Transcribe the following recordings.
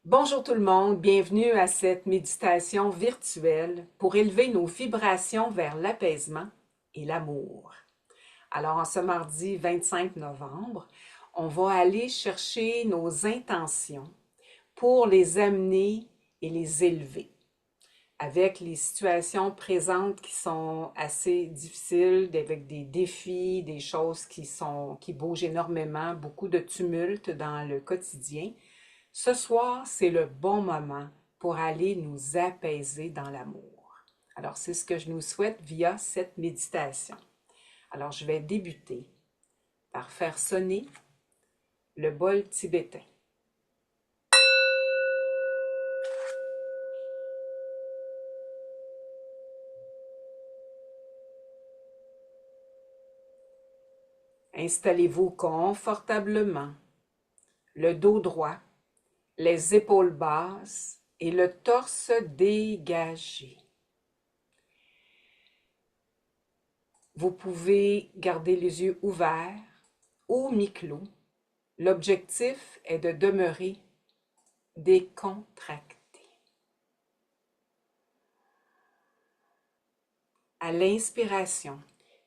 Bonjour tout le monde, bienvenue à cette méditation virtuelle pour élever nos vibrations vers l'apaisement et l'amour. Alors en ce mardi 25 novembre, on va aller chercher nos intentions pour les amener et les élever. Avec les situations présentes qui sont assez difficiles, avec des défis, des choses qui bougent énormément, beaucoup de tumulte dans le quotidien, ce soir, c'est le bon moment pour aller nous apaiser dans l'amour. Alors, c'est ce que je nous souhaite via cette méditation. Alors, je vais débuter par faire sonner le bol tibétain. Installez-vous confortablement, le dos droit, les épaules basses et le torse dégagé. Vous pouvez garder les yeux ouverts ou mi-clos. L'objectif est de demeurer décontracté. À l'inspiration,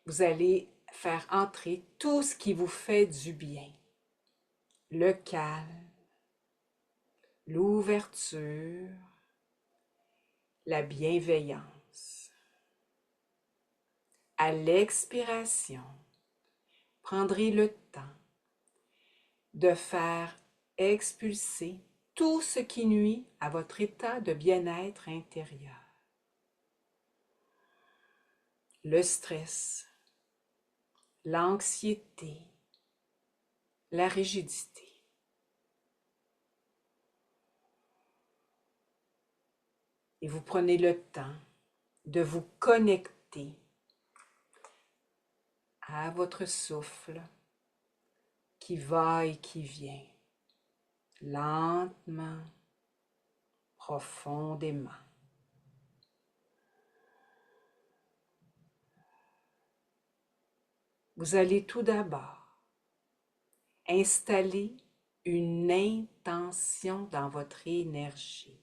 vous allez faire entrer tout ce qui vous fait du bien. Le calme, l'ouverture, la bienveillance. À l'expiration, prendrez le temps de faire expulser tout ce qui nuit à votre état de bien-être intérieur. Le stress, l'anxiété, la rigidité. Et vous prenez le temps de vous connecter à votre souffle qui va et qui vient, lentement, profondément. Vous allez tout d'abord installer une intention dans votre énergie.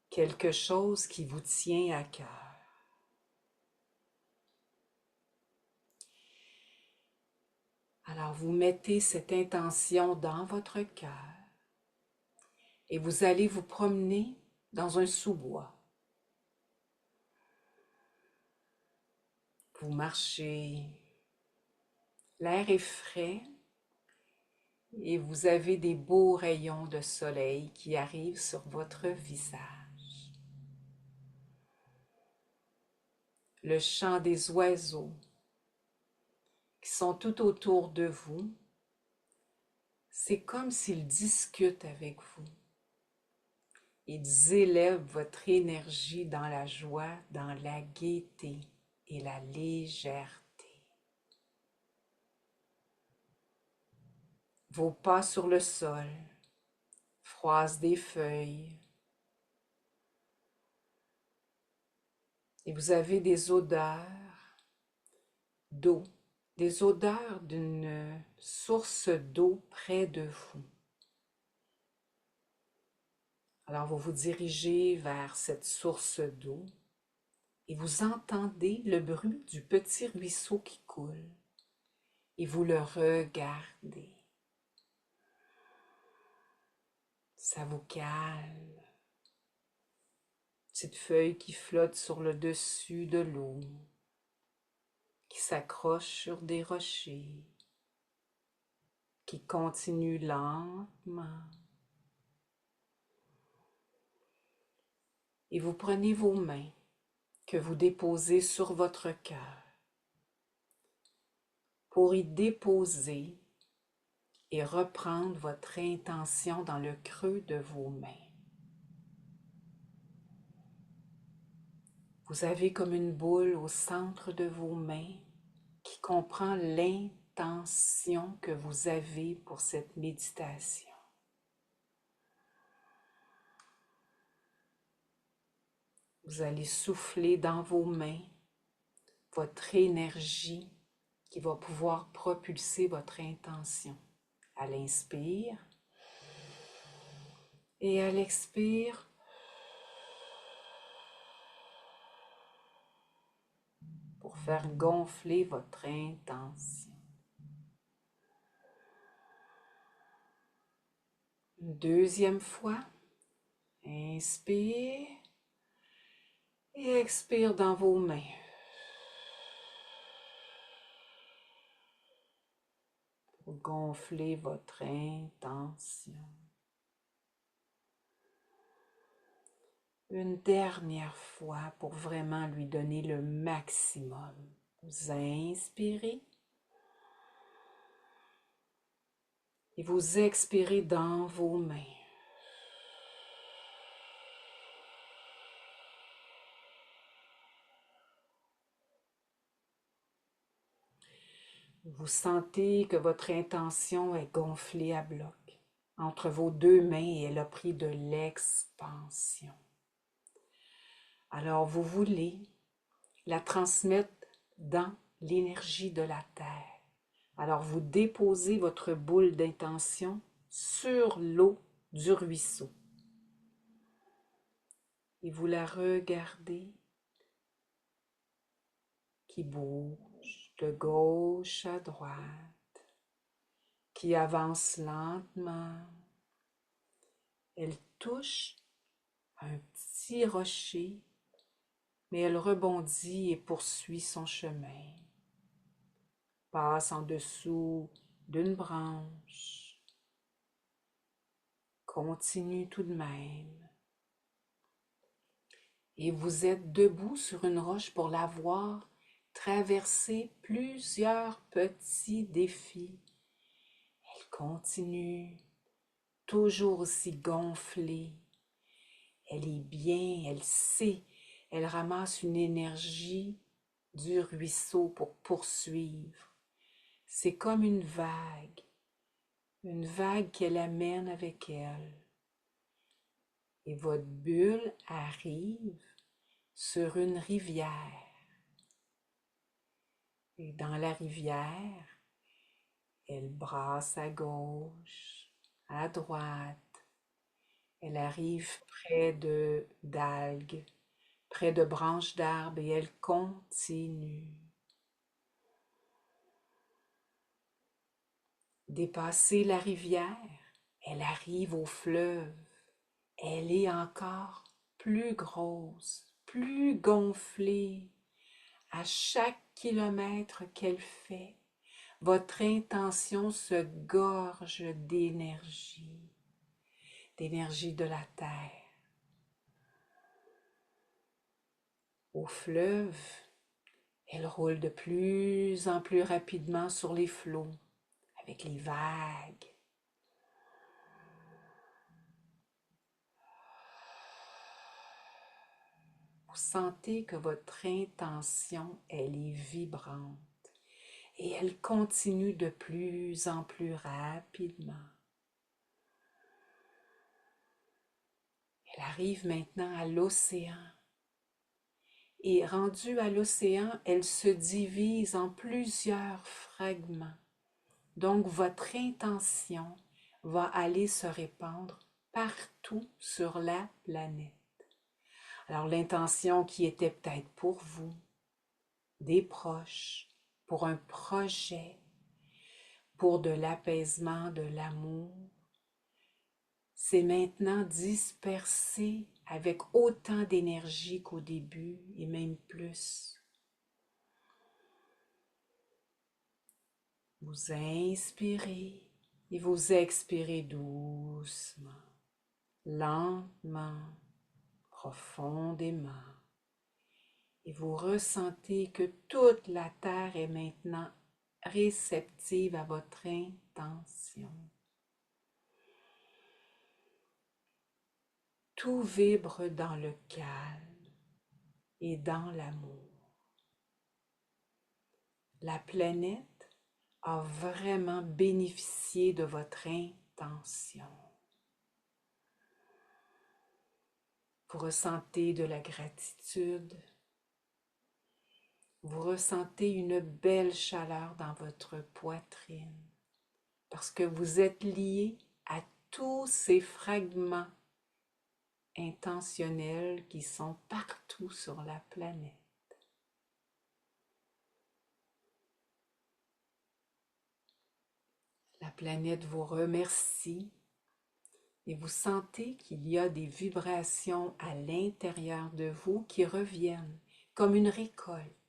Quelque chose qui vous tient à cœur. Alors vous mettez cette intention dans votre cœur et vous allez vous promener dans un sous-bois. Vous marchez, l'air est frais et vous avez des beaux rayons de soleil qui arrivent sur votre visage. Le chant des oiseaux qui sont tout autour de vous, c'est comme s'ils discutent avec vous. Ils élèvent votre énergie dans la joie, dans la gaieté et la légèreté. Vos pas sur le sol froissent des feuilles et vous avez des odeurs d'eau, des odeurs d'une source d'eau près de vous. Alors vous vous dirigez vers cette source d'eau et vous entendez le bruit du petit ruisseau qui coule et vous le regardez. Ça vous calme. Petite feuille qui flotte sur le dessus de l'eau, qui s'accroche sur des rochers, qui continue lentement. Et vous prenez vos mains que vous déposez sur votre cœur pour y déposer et reprendre votre intention dans le creux de vos mains. Vous avez comme une boule au centre de vos mains qui comprend l'intention que vous avez pour cette méditation. Vous allez souffler dans vos mains votre énergie qui va pouvoir propulser votre intention. À l'inspire, Et à l'expire, pour faire gonfler votre intention. Une deuxième fois, inspire et expire dans vos mains. Pour gonfler votre intention. Une dernière fois pour vraiment lui donner le maximum. Vous inspirez et vous expirez dans vos mains. Vous sentez que votre intention est gonflée à bloc entre vos deux mains et elle a pris de l'expansion. Alors vous voulez la transmettre dans l'énergie de la Terre. Alors vous déposez votre boule d'intention sur l'eau du ruisseau. Et vous la regardez qui bouge de gauche à droite, qui avance lentement. Elle touche un petit rocher, mais elle rebondit et poursuit son chemin. Passe en dessous d'une branche, continue tout de même. Et vous êtes debout sur une roche pour la voir traverser plusieurs petits défis. Elle continue, toujours aussi gonflée. Elle est bien, elle sait, elle ramasse une énergie du ruisseau pour poursuivre. C'est comme une vague qu'elle amène avec elle. Et votre bulle arrive sur une rivière. Et dans la rivière, elle brasse à gauche, à droite. Elle arrive près d'algues, près de branches d'arbres et elle continue. Dépasser la rivière, elle arrive au fleuve. Elle est encore plus grosse, plus gonflée. À chaque kilomètre qu'elle fait, votre intention se gorge d'énergie de la terre. Au fleuve, elle roule de plus en plus rapidement sur les flots, avec les vagues. Vous sentez que votre intention, elle est vibrante et elle continue de plus en plus rapidement. Elle arrive maintenant à l'océan. Et rendue à l'océan, elle se divise en plusieurs fragments. Donc, votre intention va aller se répandre partout sur la planète. Alors, l'intention qui était peut-être pour vous, des proches, pour un projet, pour de l'apaisement, de l'amour, c'est maintenant dispersé avec autant d'énergie qu'au début et même plus. Vous inspirez et vous expirez doucement, lentement, profondément. Et vous ressentez que toute la terre est maintenant réceptive à votre intention. Tout vibre dans le calme et dans l'amour. La planète a vraiment bénéficié de votre intention. Vous ressentez de la gratitude. Vous ressentez une belle chaleur dans votre poitrine parce que vous êtes lié à tous ces fragments intentionnels qui sont partout sur la planète. La planète vous remercie et vous sentez qu'il y a des vibrations à l'intérieur de vous qui reviennent comme une récolte.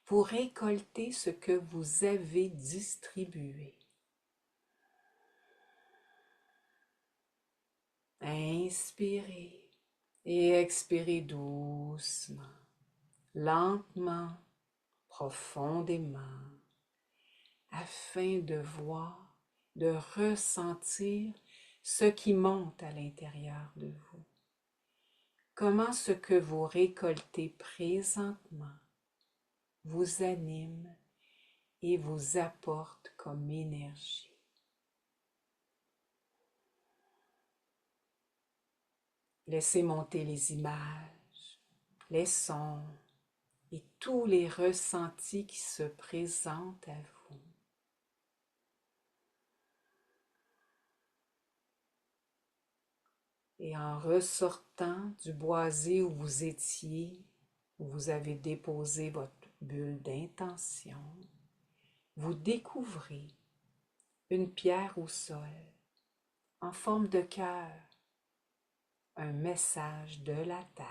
Vous récoltez ce que vous avez distribué. Inspirez et expirez doucement, lentement, profondément, afin de voir, de ressentir ce qui monte à l'intérieur de vous. Comment ce que vous récoltez présentement vous anime et vous apporte comme énergie. Laissez monter les images, les sons et tous les ressentis qui se présentent à vous. Et en ressortant du boisé où vous étiez, où vous avez déposé votre bulle d'intention, vous découvrez une pierre au sol en forme de cœur, un message de la terre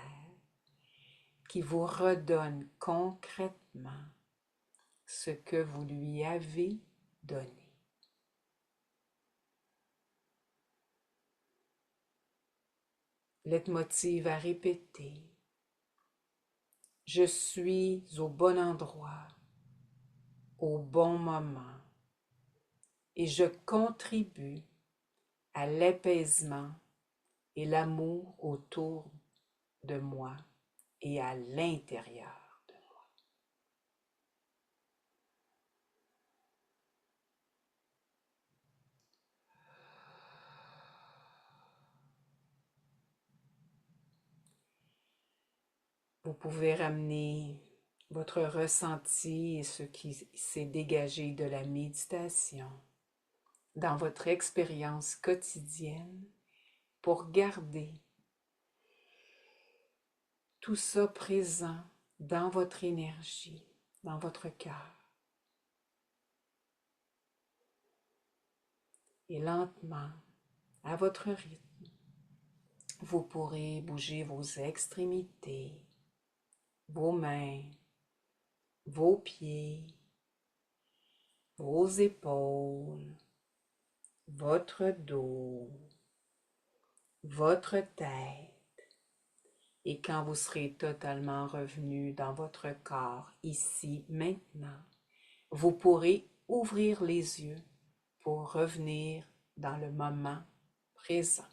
qui vous redonne concrètement ce que vous lui avez donné. Leitmotiv à répéter. Je suis au bon endroit, au bon moment, et je contribue à l'apaisement et l'amour autour de moi et à l'intérieur de moi. Vous pouvez ramener votre ressenti et ce qui s'est dégagé de la méditation dans votre expérience quotidienne pour garder tout ça présent dans votre énergie, dans votre cœur. Et lentement, à votre rythme, vous pourrez bouger vos extrémités, vos mains, vos pieds, vos épaules, votre dos, votre tête. Et quand vous serez totalement revenu dans votre corps, ici, maintenant, vous pourrez ouvrir les yeux pour revenir dans le moment présent.